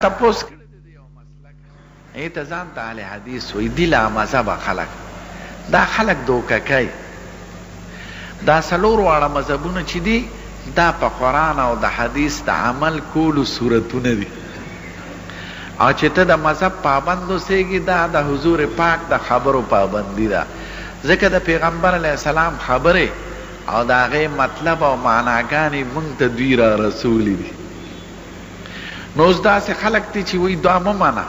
تپوس کړی دی یو مسلک ایته ځان ته اهل حدیث وی دی لا مذهب خلق دا خلق دوکه کوي دا څلور واړه مذهبونه چې دي دا په قرآن او د حدیث د عمل کولو صورتونه دي او چې ته د مذهب پابند اوسېږي دا د حضور پاک د خبرو پابندي ده ځکه د پیغمبر علیه السلام خبرې او د هغې مطلب او معناګانې موږ ته دوی را رسولي دي نو اوس داسې خلک دي چې وایي دا مه منه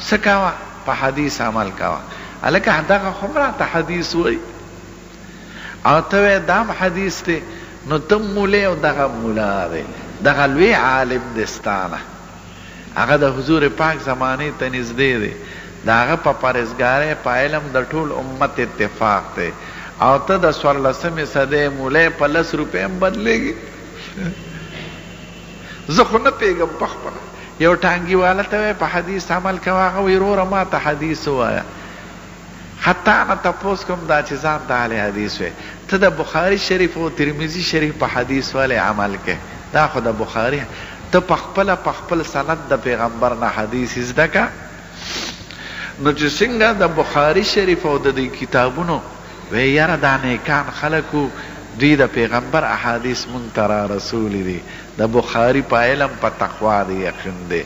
څه کوه په حدیث عمل کوه هلکه دغه خو راته حدیث وایي او ته وایې دا هم حدیث دی نو ته مولی او دغه مولا دی دغه لوی عالم دی ستانه هغه د حضور پاک زمانې ته نږدې دی د هغه په پرهیزګارۍ په علم د ټول امت اتفاق دی او ته د 14مې صدۍ مولی په 10 روپۍ هم بدلېږي زه خو نه پوهېږم پخپله یو ټانګي والا ته وایي په حدیث عمل کوه هغه وایي وروره ما ته حدیث ووایه حتی نه تپوس کوم دا چې ځان ته اهل حدیث وایي ته د بخاري شریف او ترمذي شریف په حدیث ولې عمل کوې دا خو د بخاري ته پخپله په خپل سند د پیغمبر نه حدیث زده که نو چې څنګه د بخاري شریف او د دې کتابونو وی یاره دا نیکان خلکو دوی د پیغمبر احادیث مونږ ته را رسولي دي د بخاري په علم په تقوا دی یقین دی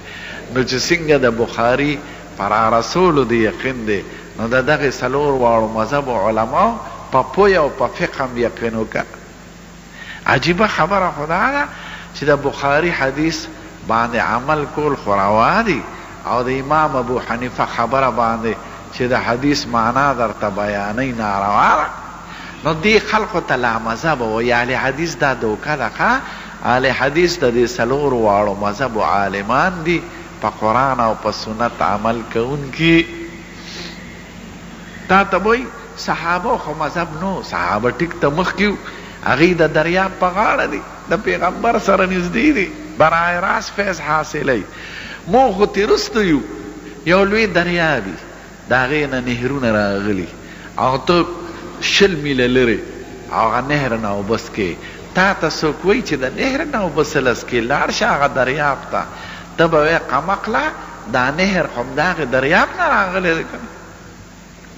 نو چې څنګه د بخاري په را رسولو دی یقین دی نو د دغې څلور واړو مذهبو علماو په پوی او په فقه هم یقین وکړه عجیبه خبره خو دا ده چې د بخاري حدیث باندې عمل کول خو روا دي او د امام ابو حنیفه خبره باندې چې د حدیث معنا درته بیانوي ناروا ده نو دی خلقو ته لا مذهب وایي اهل حدیث دا دوکه ده ښه اهل حدیث د دې څلورو واړو مذهبو عالمان دي په قرآن او په سنت عمل کوونکي تا ته وایي صحابه خو مذهب نو صحابه ټیک ته مخکې وو هغوی د دریاب په غاړه دي د پیغمبر سره نږدې دي برای راست فیض حاصلی مو خو تېرسته یو یو لوی دریابي د هغې نه نهرونه راغلي او ته 20 میله لرې او هغه نهر نه اوبس کې تا ته څوک وایي چې د نهر نه اوبسلس کې لاړ شه هغه دریاب ته ته به وایې قمقله دا نهر خو همدغې دریاب نه راغلی دی که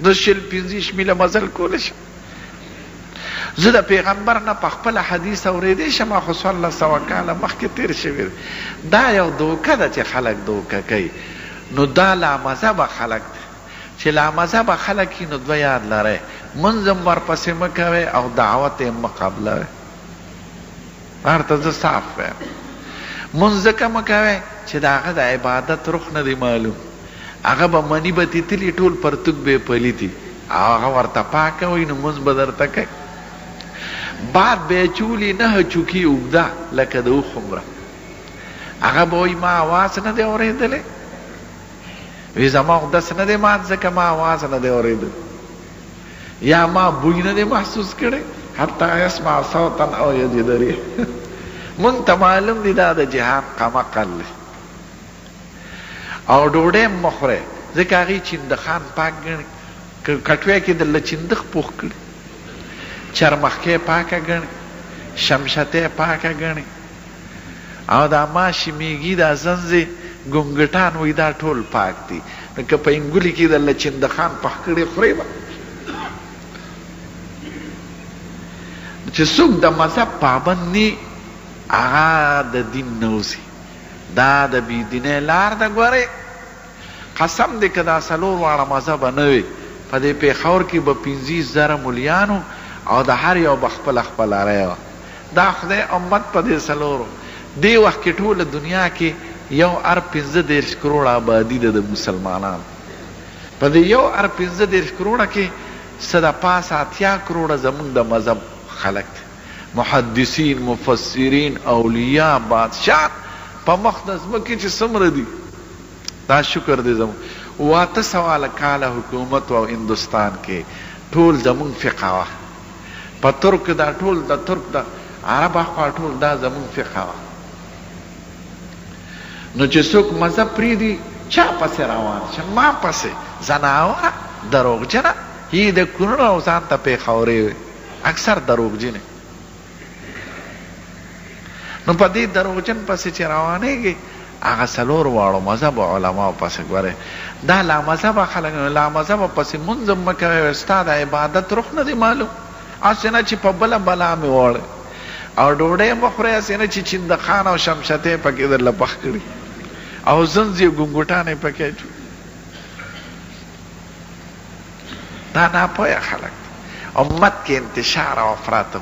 د 20-25 میله مزل کولی شم زه د پیغمبر نه په خپله حدیث اورېدی شم خو 1400 کاله مخکې تېر شوي دا یو دوکه ده چې خلک دوکه کوي نو دا لامذهبه خلک دی چې لامذهبه خلک وي نو دوه یاد لرئ منځ هم ورپسې مه کوئ او دعوت یې مه قبلوئ هر ته زه صاف وایم منځ ځکه مه کوئ چې د هغه د عبادت رخ نه دی معلوم هغه به مني به تیتلي ټول پرتوک به یې پلیتي او هغه ورته پاکه وایي نو منځ به درته کوي باد به یې چولي 9 چوکي اوږده لکه د اوښ عمره هغه به وایي ما اواز نه دی اورېدلی وی زما اقدس نه دی مات ځکه ما آواز نه دی اورېدلی یا ما بوی نه دی محسوس کړی حتی یسمع صوتا او یجد ریح مونږ ته معلوم دی دا د جهان قمقل دی او ډوډۍ هم مه خورئ ځکه هغې چندخان پاک ګڼي کټوی کې درله چندخ پوخ کړي چرمخکۍ پاکه ګڼي شمشتۍ پاکه ګڼي او دا ماشي میږي دا زنځې ګونګټان وي دا ټول پاک دي نو که په انګولي کې درله چندخان پخ کړي خورئ به چې څوک د مذهب پابند ني هغه د دین نه اوسي دا د بېدینۍ لار ده ګورئ قسم دی که دا څلور واړه مذهبه نه وي په دې پېښور کې به 25,000 ملیانو او د هر یو به خپله خپله رایه وه دا خدای امت په دې څلورو دې وخت کې ټوله دنیا کې یو ار 15 کروڑ آبادي ده د مسلمانانو په دې یو ار 15 کروڑه کې څه د پاسه 80 کروڑه زمونږ د مذهب خلق دی محدثین مفسرین اولیاء بادشاہ په مخ د ځمکې چې څومره دي دا شکر دی زمونږ 800 کاله حکومت و هندوستان کې ټول زمونږ فقه وه په ترک دا ټول د ترک د عرب اخوا ټول دا زمونږ فقه وه نو چې څوک مذهب پرېږدي چا پسې روان شه ما پسې زناوره دروغجنه هی د کورونه او ځان ته پېښورې وي اکثر دروغجنې نو په دې دروغجن پسې چې روانېږي هغه څلور واړو مذهب علماو پسې ګوره دا لا مذهب خلک لا مذهب پسې منظم مکه ستا د عبادت رخ نه دی معلوم اسنه چې په بلا مې وړ او ډوډۍ مخوره اسنه چې چند خان او شمشته پکې در لپخ کړي او زنځي ګونګټانه پکې دا نه پوهه خلک امت کې انتشار او افراط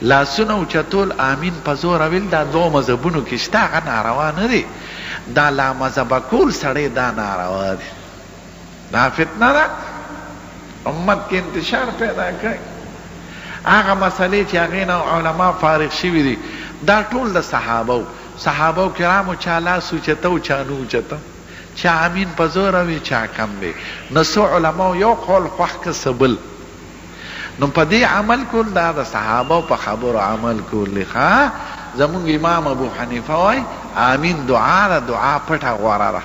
لاسونه اوچتول امین په زور ویل دا دوه مذهبونو کې شته هغه ناروا نه دي دا لا مذهب کول سړی دا ناروا دي دا فتنه ده امت کې انتشار پیدا کوي هغه مسئلې چې هغې نه علما فارغ شوي دي دا ټول د صحابو کرامو چا لاس اوچته او چا نه اوچته چا امین په زور وي چا کم وي نو څو علماو یو قول خوښ که څه بل نو په دې عمل کول دا د صحابه په خبرو عمل کول لخوا زمونږ امام ابو حنیفه وای امین دعا پټه غوره ده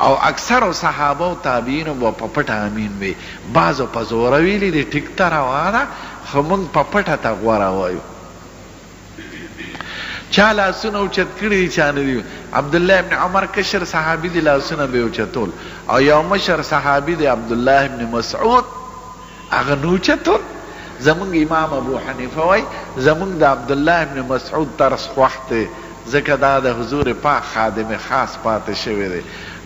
او اکثر صحابه او تابعین په پټه امین وي بعضو په زوره ویلي دي ټیک ته روا ده خو موږ په پټه ته غوره وایو چا لاسونه اوچت کړي دي چا نه دي عبدالله ابن عمر کشر صحابي دي لاسونه به اوچتول او یو مشر صحابي دي عبدالله ابن مسعود هغه نوچتول زمونږ امام ابو حنیفه وای زمونږ د عبدالله ابن مسعود طرز خوښ دی ځکه دا د حضور پاک خادم خاص پاتې شوی دی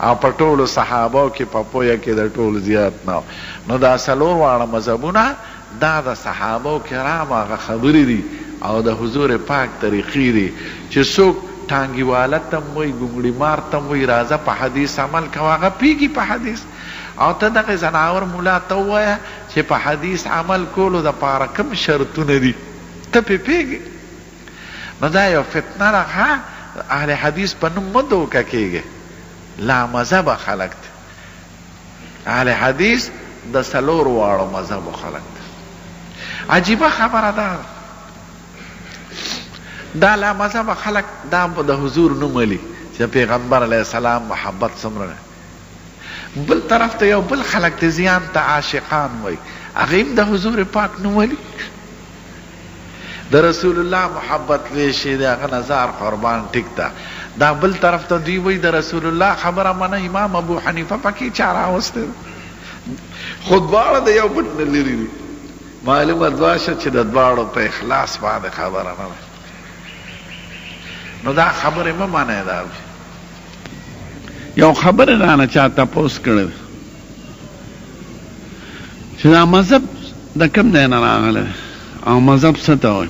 او په ټولو صحابو کې په پویه کې د ټول زیات نه نو دا څلور واړه مذهبونه دا د صحابو کرام هغه خبرې دي او د حضور پاک طریقې دي چې څوک ټانګي والت تم وای ګونګړي مار تم وای راځه په حدیث عمل کوه هغه پیږي په حدیث او ته دغه زناور مولا ته ووایه چې په حدیث عمل کولو دپاره کوم شرطونه دي ته پې پوهېږې نو دا یو فتنه ده ښه اهل حدیث په نوم مه دوکه کېږې لا مذهبه خلک دي اهل حدیث د څلور واړو مذهبو خلک دي عجیبه خبره ده دا لا مذهبه خلک دا د حضور نوم ولي چې پیغمبر علیه السلام محبت څومره بل طرف ته یو بل خلق ته زیان ته عاشقان وای هغه هم د حضور پاک نو ولي د رسول الله محبت لشي د نظر قربان ټیک ده دا بل طرف ته دی وای د رسول الله خبره منه امام ابو حنیفه پکې چاره واسته خطبه د یو بل لري معلومه دواشه چې د دواړو په اخلاص باندې خبره نه نو دا خبره مې معنی ده یو خبره رانه چا تپوس کړی چې دا مذهب د کوم ځای نه راغلی او مذهب څه ته وایي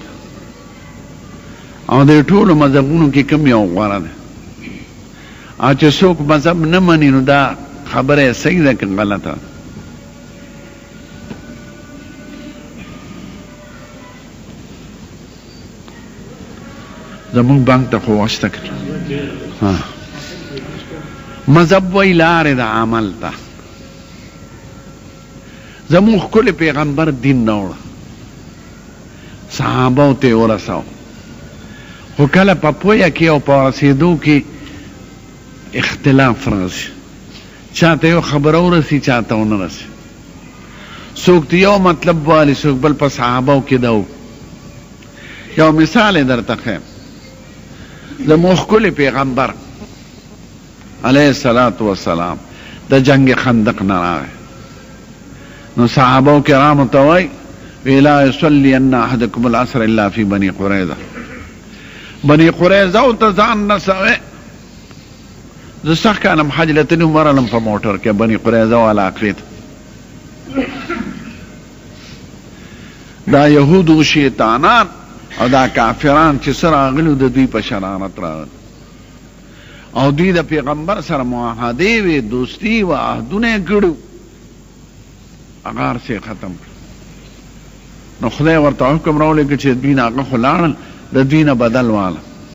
او د ټولو مذهبونو کې کوم یو غوره دی او چې څوک مذهب نه مني نو دا خبره صحیح ده که غلطه زمونږ بانک ته خو واسطه کړه مذهب وی لارې د عمل ته زمونږ ښکلی پیغمبر دین نه وړه صحابو ته یې ورساو خو کله په پویه کې او په رسېدو کې اختلاف راځي چاته یو خبره ورسي چاته ونه رسي څوک ته یو مطلب والي څوک بل په صحابو کې ده یو مثال یې درته ښیم زمونږ ښکلی پیغمبر علیه الصلاة والسلام د جنگ خندق نه راغی نو صحابو کرامو ته وایي وی لا یصلین احدکم العصر الا فی بنی قریظه بنی قریظه او ته ځان نسوې زه سخت کالم حج له تلم ورغلم په موټر کې بنی قریظه والا اخري دا یهودو شیطانان او دا کافران چې سره راغلي د دوی په شرارت راغلي او دوی د پیغمبر سره معاهدې وې دوستي و عهدونه یې کړي هغه هر څه ختم کړ نو خدای ورته حکم راولېږه چې دوی نه هغه خو لاړل د دوی نه بدل واله